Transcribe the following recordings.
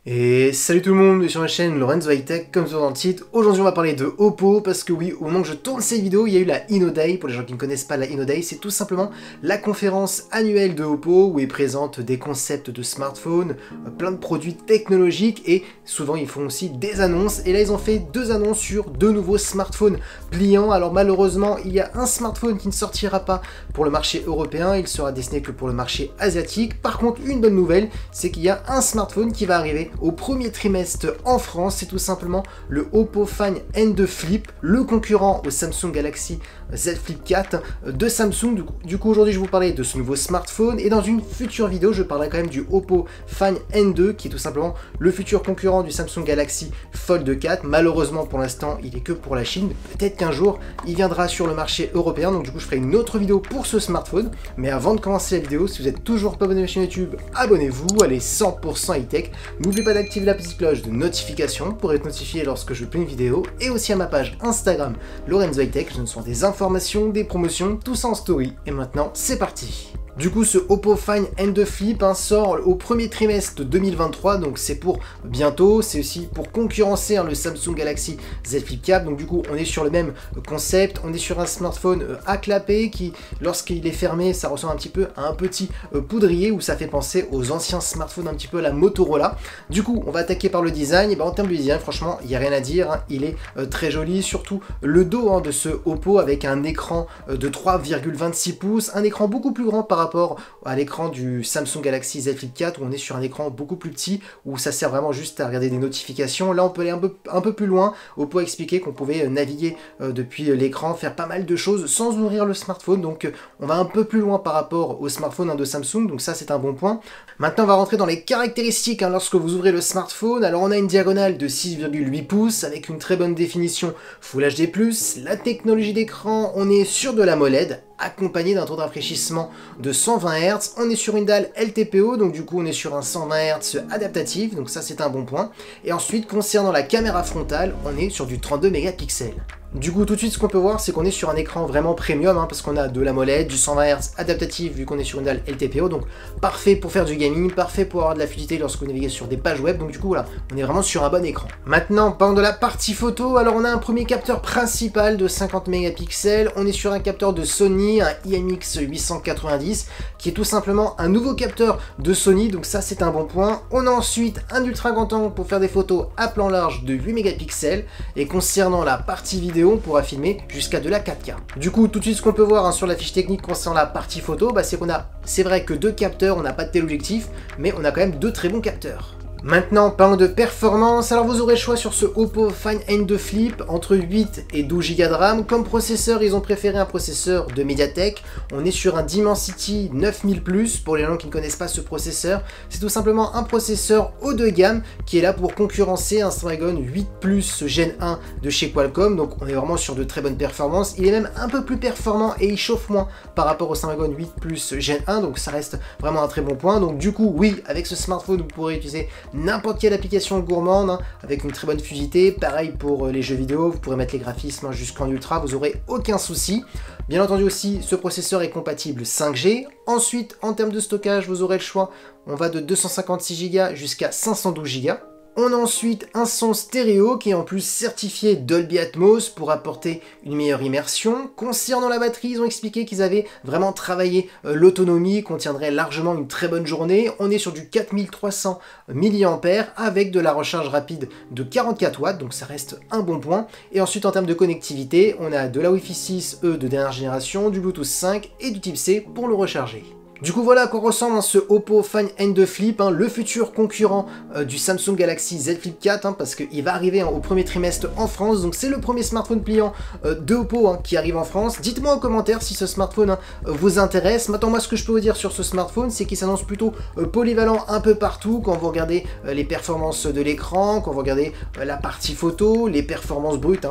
Et salut tout le monde, sur la chaîne Lorenzo High Tech, comme sur dans le titre. Aujourd'hui on va parler de Oppo, parce que oui, au moment que je tourne ces vidéos, il y a eu la InnoDay. Pour les gens qui ne connaissent pas la InnoDay, c'est tout simplement la conférence annuelle de Oppo, où ils présentent des concepts de smartphones, plein de produits technologiques, et souvent ils font aussi des annonces. Et là ils ont fait deux annonces sur deux nouveaux smartphones pliants. Alors malheureusement, il y a un smartphone qui ne sortira pas pour le marché européen, il sera destiné que pour le marché asiatique. Par contre, une bonne nouvelle, c'est qu'il y a un smartphone qui va arriver au premier trimestre en France. C'est tout simplement le Oppo Find N2 Flip, le concurrent au Samsung Galaxy Z Flip 4 de Samsung. Du coup aujourd'hui je vais vous parler de ce nouveau smartphone, et dans une future vidéo je parlerai quand même du Oppo Find N2 qui est tout simplement le futur concurrent du Samsung Galaxy Fold 4. Malheureusement pour l'instant il est que pour la Chine, peut-être qu'un jour il viendra sur le marché européen, donc du coup je ferai une autre vidéo pour ce smartphone. Mais avant de commencer la vidéo, si vous n'êtes toujours pas abonné à ma chaîne YouTube, abonnez-vous, allez 100% high-tech. N'oubliez pas d'activer la petite cloche de notification pour être notifié lorsque je publie une vidéo, et aussi à ma page Instagram Lorenzo High Tech, ce sont des informations, des promotions, tout ça en story. Et maintenant c'est parti. Du coup, ce Oppo Find N2 Flip sort au premier trimestre 2023, donc c'est pour bientôt. C'est aussi pour concurrencer le Samsung Galaxy Z Flip 4. Donc du coup, on est sur le même concept. On est sur un smartphone à clapet qui, lorsqu'il est fermé, ça ressemble un petit peu à un petit poudrier, où ça fait penser aux anciens smartphones un petit peu à la Motorola. Du coup, on va attaquer par le design. Et en termes de design, franchement, il n'y a rien à dire. Il est très joli, surtout le dos de ce Oppo avec un écran de 3,26 pouces, un écran beaucoup plus grand par rapport à l'écran du Samsung Galaxy Z Flip 4, où on est sur un écran beaucoup plus petit, où ça sert vraiment juste à regarder des notifications. Là on peut aller un peu plus loin. Oppo a expliqué qu'on pouvait naviguer depuis l'écran, faire pas mal de choses sans ouvrir le smartphone, donc on va un peu plus loin par rapport au smartphone de Samsung, donc ça c'est un bon point. Maintenant on va rentrer dans les caractéristiques lorsque vous ouvrez le smartphone. Alors on a une diagonale de 6,8 pouces avec une très bonne définition Full HD+, la technologie d'écran, on est sur de l'AMOLED, accompagné d'un taux de rafraîchissement de 120 Hz. On est sur une dalle LTPO, donc du coup on est sur un 120 Hz adaptatif, donc ça c'est un bon point. Et ensuite, concernant la caméra frontale, on est sur du 32 mégapixels. Du coup, tout de suite, ce qu'on peut voir, c'est qu'on est sur un écran vraiment premium, parce qu'on a de l'AMOLED, du 120 Hz adaptatif, vu qu'on est sur une dalle LTPO, donc parfait pour faire du gaming, parfait pour avoir de la fluidité lorsque vous naviguez sur des pages web, donc du coup, voilà, on est vraiment sur un bon écran. Maintenant, parlons de la partie photo. Alors, on a un premier capteur principal de 50 mégapixels, on est sur un capteur de Sony, un IMX890, qui est tout simplement un nouveau capteur de Sony, donc ça, c'est un bon point. On a ensuite un ultra grand angle pour faire des photos à plan large de 8 mégapixels, et concernant la partie vidéo, on pourra filmer jusqu'à de la 4K. Du coup, tout de suite, ce qu'on peut voir sur la fiche technique concernant la partie photo, c'est qu'on a, c'est vrai que deux capteurs, on n'a pas de téléobjectif, mais on a quand même deux très bons capteurs. Maintenant, parlons de performance. Alors vous aurez le choix sur ce Oppo Find N2 Flip entre 8 et 12 Go de RAM. Comme processeur, ils ont préféré un processeur de MediaTek. On est sur un Dimensity 9000+. Pour les gens qui ne connaissent pas ce processeur, c'est tout simplement un processeur haut de gamme qui est là pour concurrencer un Snapdragon 8 Plus Gen 1 de chez Qualcomm. Donc on est vraiment sur de très bonnes performances. Il est même un peu plus performant et il chauffe moins par rapport au Snapdragon 8 Plus Gen 1. Donc ça reste vraiment un très bon point. Donc du coup, oui, avec ce smartphone, vous pourrez utiliser n'importe quelle application gourmande avec une très bonne fluidité. Pareil pour les jeux vidéo, vous pourrez mettre les graphismes jusqu'en ultra, vous aurez aucun souci. Bien entendu aussi, ce processeur est compatible 5G. Ensuite, en termes de stockage, vous aurez le choix. On va de 256 Go jusqu'à 512 Go. On a ensuite un son stéréo qui est en plus certifié Dolby Atmos pour apporter une meilleure immersion. Concernant la batterie, ils ont expliqué qu'ils avaient vraiment travaillé l'autonomie, qu'on tiendrait largement une très bonne journée. On est sur du 4300 mAh avec de la recharge rapide de 44 watts, donc ça reste un bon point. Et ensuite, en termes de connectivité, on a de la Wi-Fi 6E de dernière génération, du Bluetooth 5 et du Type C pour le recharger. Du coup, voilà à quoi ressemble ce Oppo Find N2 Flip, le futur concurrent du Samsung Galaxy Z Flip 4, parce qu'il va arriver au premier trimestre en France. Donc c'est le premier smartphone pliant de Oppo qui arrive en France. Dites-moi en commentaire si ce smartphone vous intéresse. Maintenant, moi, ce que je peux vous dire sur ce smartphone, c'est qu'il s'annonce plutôt polyvalent un peu partout. Quand vous regardez les performances de l'écran, quand vous regardez la partie photo, les performances brutes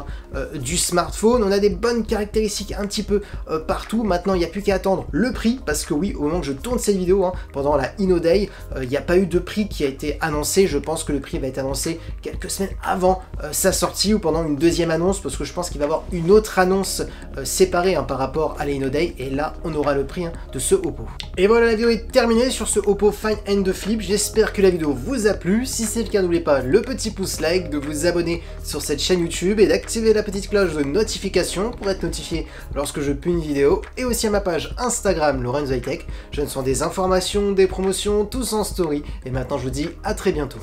du smartphone, on a des bonnes caractéristiques un petit peu partout. Maintenant, il n'y a plus qu'à attendre le prix, parce que oui, au moment que je tourne cette vidéo, hein, pendant la InnoDay, il n'y a pas eu de prix qui a été annoncé. Je pense que le prix va être annoncé quelques semaines avant sa sortie ou pendant une deuxième annonce, parce que je pense qu'il va y avoir une autre annonce séparée, hein, par rapport à la InnoDay, et là on aura le prix, hein, de ce Oppo. Et voilà, la vidéo est terminée sur ce Oppo Find and Flip. J'espère que la vidéo vous a plu. Si c'est le cas, n'oubliez pas le petit pouce like, de vous abonner sur cette chaîne YouTube et d'activer la petite cloche de notification pour être notifié lorsque je publie une vidéo, et aussi à ma page Instagram Lorenzo High Tech. Je donne des informations, des promotions, tous en story. Et maintenant je vous dis à très bientôt.